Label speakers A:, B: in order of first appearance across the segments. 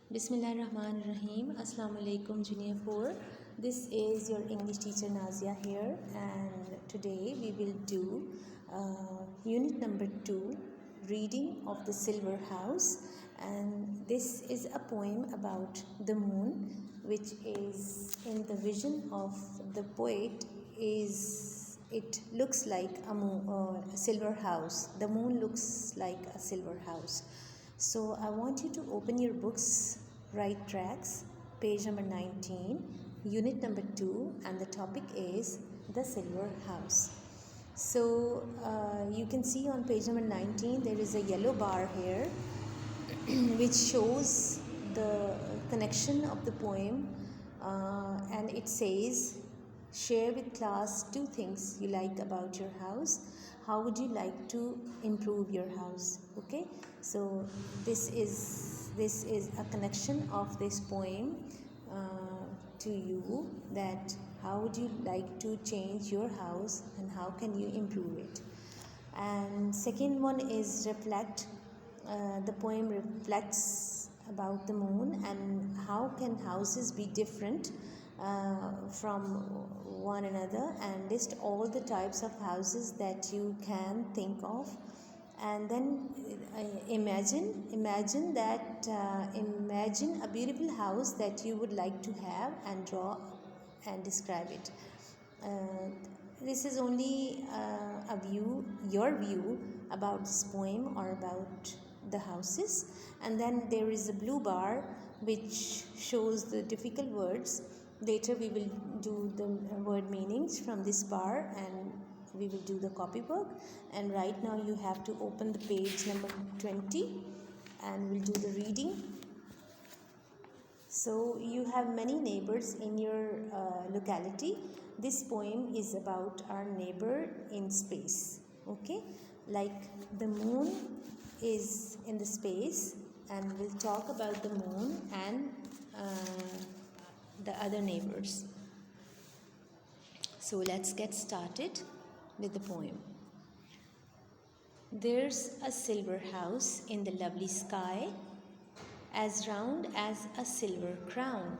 A: Bismillahirrahmanirrahim. Assalamu alaikum Junior 4. This is your English teacher Nazia here, and today we will do unit number 2, reading of the Silver House. And this is a poem about the moon, which is in the vision of the poet. It looks like a silver house. The moon looks like a silver house. So I want you to open your books, Right Tracks, page number 19, unit number 2, and the topic is the silver house. So you can see on page number 19 there is a yellow bar here which shows the connection of the poem, and it says, share with class 2 things you like about your house. How would you like to improve your house? Okay, so this is a connection of this poem to you, that how would you like to change your house and how can you improve it. And second one is reflect. The poem reflects about the moon and how can houses be different from one another, and list all the types of houses that you can think of. And then imagine a beautiful house that you would like to have, and draw and describe it. This is only your view about this poem or about the houses. And then there is a blue bar which shows the difficult words. Later we will do the word meanings from this bar, and we will do the copywork. And right now you have to open the page number 20 and we'll do the reading. So you have many neighbors in your locality. This poem is about our neighbor in space. Okay, like the moon is in the space, and we'll talk about the moon and the other neighbors. So let's get started with the poem. There's a silver house in the lovely sky, as round as a silver crown.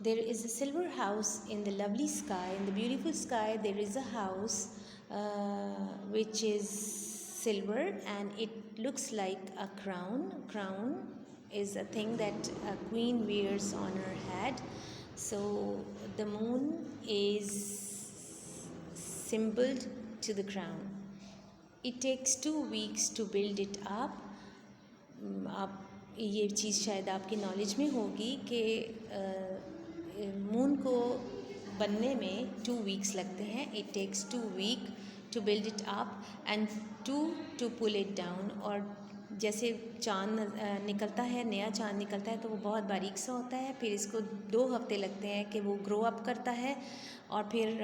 A: There is a silver house in the lovely sky. In the beautiful sky, there is a house which is silver, and it looks like a crown. Crown is a thing that a queen wears on her head. So the moon is symboled to the crown. It takes 2 weeks to build it up. आप ये चीज़ शायद आपकी knowledge में होगी कि moon को बनने में 2 weeks लगते हैं. It takes 2 weeks to build it up and 2 to pull it down. और जैसे चाँद निकलता है, नया चाँद निकलता है, तो वो बहुत बारीक सा होता है. फिर इसको 2 हफ्ते लगते हैं कि वो ग्रो अप करता है, और फिर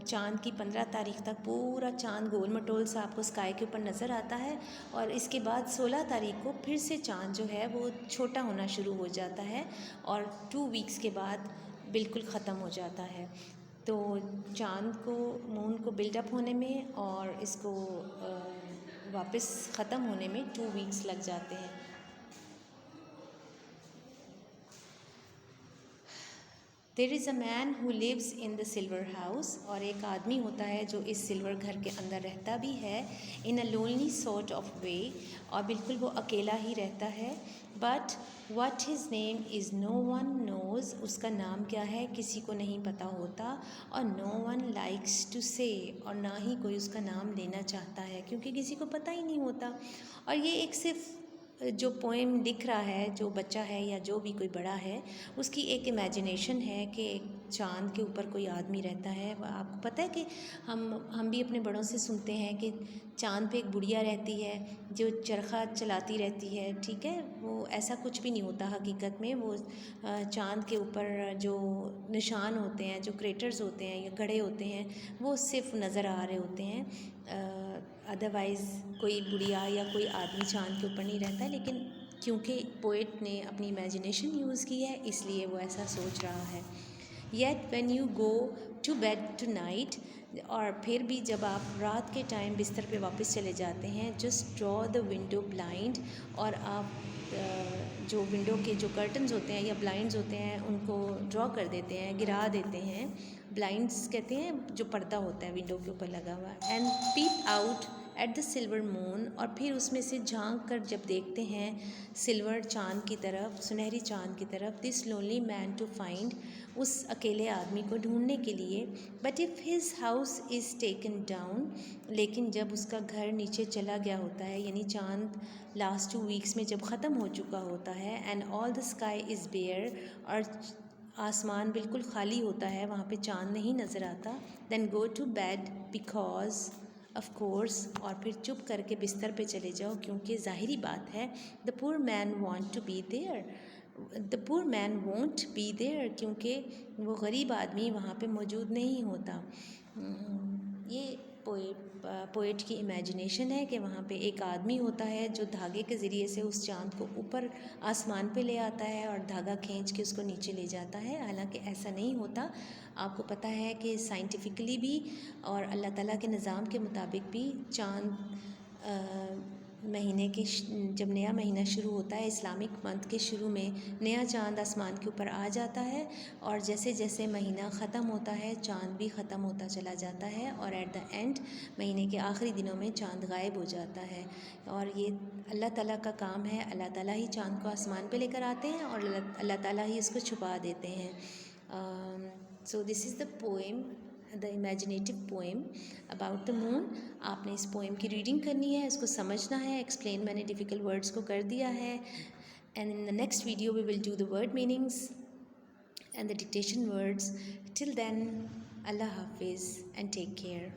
A: चाँद की 15 तारीख तक पूरा चाँद गोल मटोल सा आपको स्काई के ऊपर नज़र आता है. और इसके बाद 16 तारीख को फिर से चाँद जो है वो छोटा होना शुरू हो जाता है, और 2 weeks के बाद बिल्कुल ख़त्म हो जाता है. तो चाँद को, मून को बिल्डअप होने में और इसको वापस ख़त्म होने में 2 weeks लग जाते हैं. There is a man who lives in the silver house. और एक आदमी होता है जो इस सिल्वर घर के अंदर रहता भी है. In a lonely sort of way. और बिल्कुल वो अकेला ही रहता है. But what his name is no one knows. उसका नाम क्या है किसी को नहीं पता होता. और no one likes to say. और ना ही कोई उसका नाम लेना चाहता है, क्योंकि किसी को पता ही नहीं होता. और ये एक सिर्फ जो पोएम लिख रहा है, जो बच्चा है या जो भी कोई बड़ा है, उसकी एक इमेजिनेशन है कि एक चाँद के ऊपर कोई आदमी रहता है. आपको पता है कि हम भी अपने बड़ों से सुनते हैं कि चाँद पे एक बुढ़िया रहती है जो चरखा चलाती रहती है. ठीक है, वो ऐसा कुछ भी नहीं होता हकीकत में. वो चाँद के ऊपर जो निशान होते हैं, जो क्रेटर्स होते हैं या गड्ढे होते हैं, वो सिर्फ नज़र आ रहे होते हैं. अदरवाइज़ कोई बुढ़िया या कोई आदमी चाँद के ऊपर नहीं रहता है. लेकिन क्योंकि पोएट ने अपनी इमेजिनेशन यूज़ की है, इसलिए वो ऐसा सोच रहा है. Yet when you go to bed tonight, और फिर भी जब आप रात के टाइम बिस्तर पे वापस चले जाते हैं, just draw the window blind, और आप जो विंडो के जो कर्टन्स होते हैं या ब्लाइंड्स होते हैं उनको ड्रॉ कर देते हैं, गिरा देते हैं। ब्लाइंड्स कहते हैं जो पर्दा होता है विंडो के ऊपर लगा हुआ, and peep out at the silver moon, और फिर उसमें से झांक कर जब देखते हैं सिल्वर चाँद की तरफ, सुनहरी चाँद की तरफ, this lonely man to find, उस अकेले आदमी को ढूंढने के लिए, but if his house is taken down, लेकिन जब उसका घर नीचे चला गया होता है, यानी चाँद लास्ट 2 वीक्स में जब ख़त्म हो चुका होता है, and all the sky is bare, और आसमान बिल्कुल खाली होता है, वहाँ पे चाँद नहीं नज़र आता, then go to bed because of course, और फिर चुप करके बिस्तर पे चले जाओ, क्योंकि ज़ाहिरी बात है, the poor man want to be there, the poor man won't be there, क्योंकि वो गरीब आदमी वहाँ पे मौजूद नहीं होता। ये पोएट की इमेजिनेशन है कि वहाँ पे एक आदमी होता है जो धागे के ज़रिए से उस चाँद को ऊपर आसमान पे ले आता है और धागा खींच के उसको नीचे ले जाता है। हालांकि ऐसा नहीं होता, आपको पता है कि साइंटिफिकली भी और अल्लाह ताला के निज़ाम के मुताबिक भी चाँद महीने के जब नया महीना शुरू होता है, इस्लामिक मंथ के शुरू में नया चाँद आसमान के ऊपर आ जाता है, और जैसे जैसे महीना ख़त्म होता है चाँद भी ख़त्म होता चला जाता है, और एट द एंड महीने के आखिरी दिनों में चाँद गायब हो जाता है। और ये अल्लाह ताला का काम है, अल्लाह ताला ही चाँद को आसमान पे लेकर आते हैं और अल्लाह ताला ही इसको छुपा देते हैं। So this is the poem, the imaginative poem about the moon. आपने इस पोएम की रीडिंग करनी है, इसको समझना है, एक्सप्लेन मैंने डिफ़िकल्ट वर्ड्स को कर दिया है, and in the next video we will do the word meanings and the dictation words. Till then, Allah Hafiz and take care.